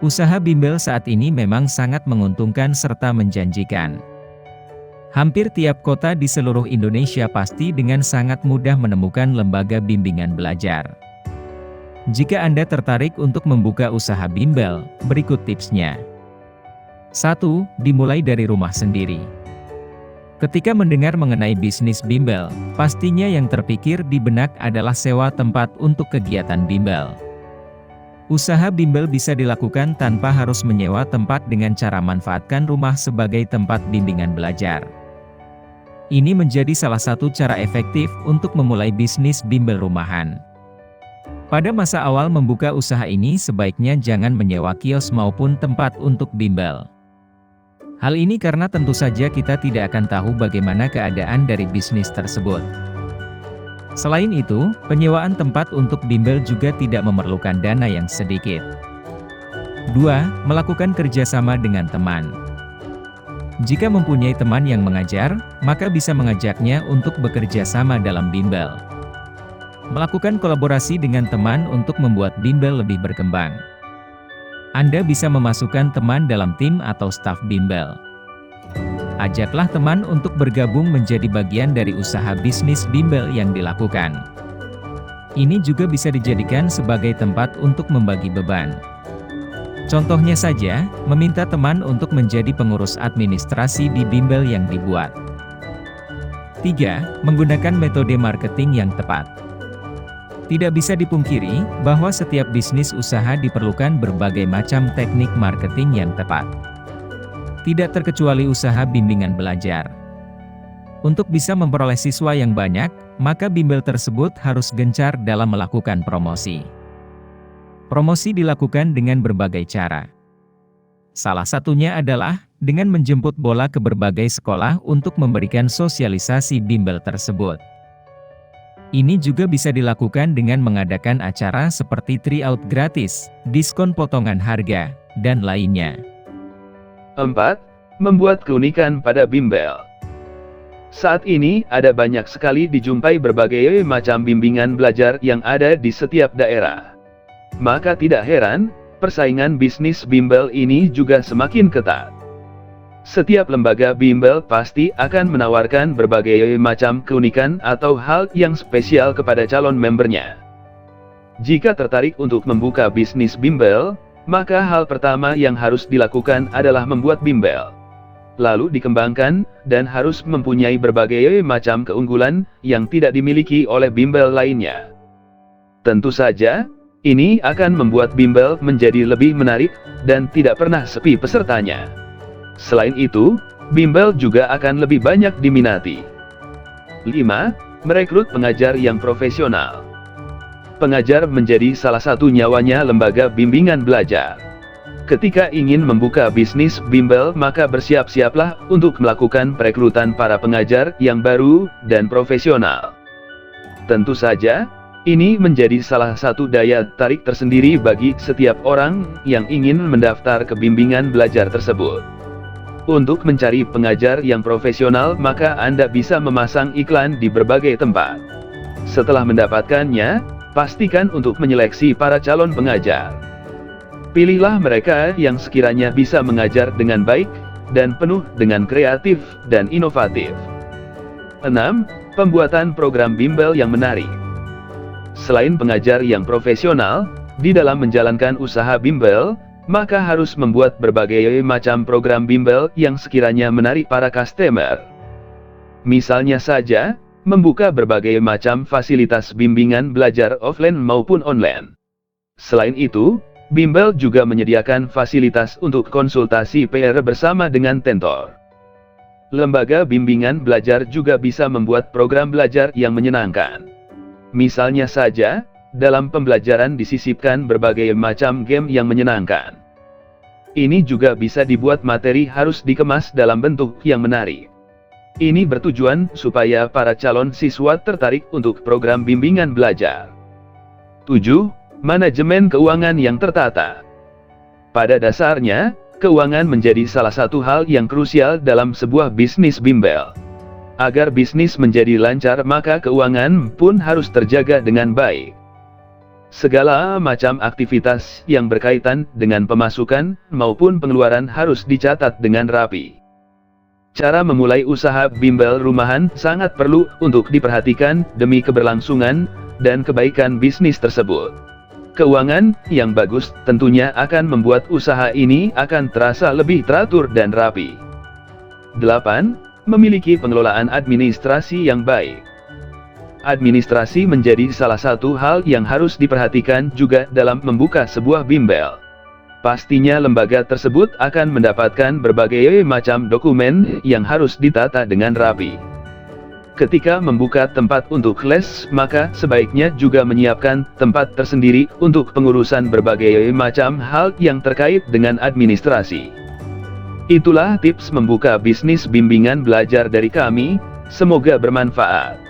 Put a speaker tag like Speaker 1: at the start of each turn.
Speaker 1: Usaha bimbel saat ini memang sangat menguntungkan serta menjanjikan. Hampir tiap kota di seluruh Indonesia pasti dengan sangat mudah menemukan lembaga bimbingan belajar. Jika Anda tertarik untuk membuka usaha bimbel, berikut tipsnya. 1. Dimulai dari rumah sendiri. Ketika mendengar mengenai bisnis bimbel, pastinya yang terpikir di benak adalah sewa tempat untuk kegiatan bimbel. Usaha bimbel bisa dilakukan tanpa harus menyewa tempat dengan cara manfaatkan rumah sebagai tempat bimbingan belajar. Ini menjadi salah satu cara efektif untuk memulai bisnis bimbel rumahan. Pada masa awal membuka usaha ini sebaiknya jangan menyewa kios maupun tempat untuk bimbel. Hal ini karena tentu saja kita tidak akan tahu bagaimana keadaan dari bisnis tersebut. Selain itu, penyewaan tempat untuk bimbel juga tidak memerlukan dana yang sedikit. 2. Melakukan kerjasama dengan teman. Jika mempunyai teman yang mengajar, maka bisa mengajaknya untuk bekerja sama dalam bimbel. Melakukan kolaborasi dengan teman untuk membuat bimbel lebih berkembang. Anda bisa memasukkan teman dalam tim atau staf bimbel. Ajaklah teman untuk bergabung menjadi bagian dari usaha bisnis bimbel yang dilakukan. Ini juga bisa dijadikan sebagai tempat untuk membagi beban. Contohnya saja, meminta teman untuk menjadi pengurus administrasi di bimbel yang dibuat. 3. Menggunakan metode marketing yang tepat. Tidak bisa dipungkiri bahwa setiap bisnis usaha diperlukan berbagai macam teknik marketing yang tepat. Tidak terkecuali usaha bimbingan belajar. Untuk bisa memperoleh siswa yang banyak, maka bimbel tersebut harus gencar dalam melakukan promosi. Promosi dilakukan dengan berbagai cara. Salah satunya adalah dengan menjemput bola ke berbagai sekolah untuk memberikan sosialisasi bimbel tersebut. Ini juga bisa dilakukan dengan mengadakan acara seperti tryout gratis, diskon potongan harga, dan lainnya.
Speaker 2: 4. Membuat keunikan pada bimbel. Saat ini, ada banyak sekali dijumpai berbagai macam bimbingan belajar yang ada di setiap daerah. Maka tidak heran, persaingan bisnis bimbel ini juga semakin ketat. Setiap lembaga bimbel pasti akan menawarkan berbagai macam keunikan atau hal yang spesial kepada calon membernya. Jika tertarik untuk membuka bisnis bimbel, maka hal pertama yang harus dilakukan adalah membuat bimbel. Lalu dikembangkan, dan harus mempunyai berbagai macam keunggulan yang tidak dimiliki oleh bimbel lainnya. Tentu saja, ini akan membuat bimbel menjadi lebih menarik, dan tidak pernah sepi pesertanya. Selain itu, bimbel juga akan lebih banyak diminati. 5. Merekrut pengajar yang profesional. Pengajar menjadi salah satu nyawanya lembaga bimbingan belajar. Ketika ingin membuka bisnis bimbel, maka bersiap-siaplah untuk melakukan perekrutan para pengajar yang baru dan profesional. Tentu saja, ini menjadi salah satu daya tarik tersendiri bagi setiap orang yang ingin mendaftar ke bimbingan belajar tersebut. Untuk mencari pengajar yang profesional, maka Anda bisa memasang iklan di berbagai tempat. Setelah mendapatkannya, pastikan untuk menyeleksi para calon pengajar. Pilihlah mereka yang sekiranya bisa mengajar dengan baik, dan penuh dengan kreatif dan inovatif. 6. Pembuatan program bimbel yang menarik. Selain pengajar yang profesional, di dalam menjalankan usaha bimbel, maka harus membuat berbagai macam program bimbel yang sekiranya menarik para customer. Misalnya saja, membuka berbagai macam fasilitas bimbingan belajar offline maupun online. Selain itu, bimbel juga menyediakan fasilitas untuk konsultasi PR bersama dengan tentor. Lembaga bimbingan belajar juga bisa membuat program belajar yang menyenangkan. Misalnya saja, dalam pembelajaran disisipkan berbagai macam game yang menyenangkan. Ini juga bisa dibuat materi harus dikemas dalam bentuk yang menarik. Ini bertujuan supaya para calon siswa tertarik untuk program bimbingan belajar. 7. Manajemen keuangan yang tertata. Pada dasarnya, keuangan menjadi salah satu hal yang krusial dalam sebuah bisnis bimbel. Agar bisnis menjadi lancar, maka keuangan pun harus terjaga dengan baik. Segala macam aktivitas yang berkaitan dengan pemasukan maupun pengeluaran harus dicatat dengan rapi. Cara memulai usaha bimbel rumahan sangat perlu untuk diperhatikan demi keberlangsungan dan kebaikan bisnis tersebut. Keuangan yang bagus tentunya akan membuat usaha ini akan terasa lebih teratur dan rapi. 8. Memiliki pengelolaan administrasi yang baik. Administrasi menjadi salah satu hal yang harus diperhatikan juga dalam membuka sebuah bimbel. Pastinya lembaga tersebut akan mendapatkan berbagai macam dokumen yang harus ditata dengan rapi. Ketika membuka tempat untuk les, maka sebaiknya juga menyiapkan tempat tersendiri untuk pengurusan berbagai macam hal yang terkait dengan administrasi. Itulah tips membuka bisnis bimbingan belajar dari kami, semoga bermanfaat.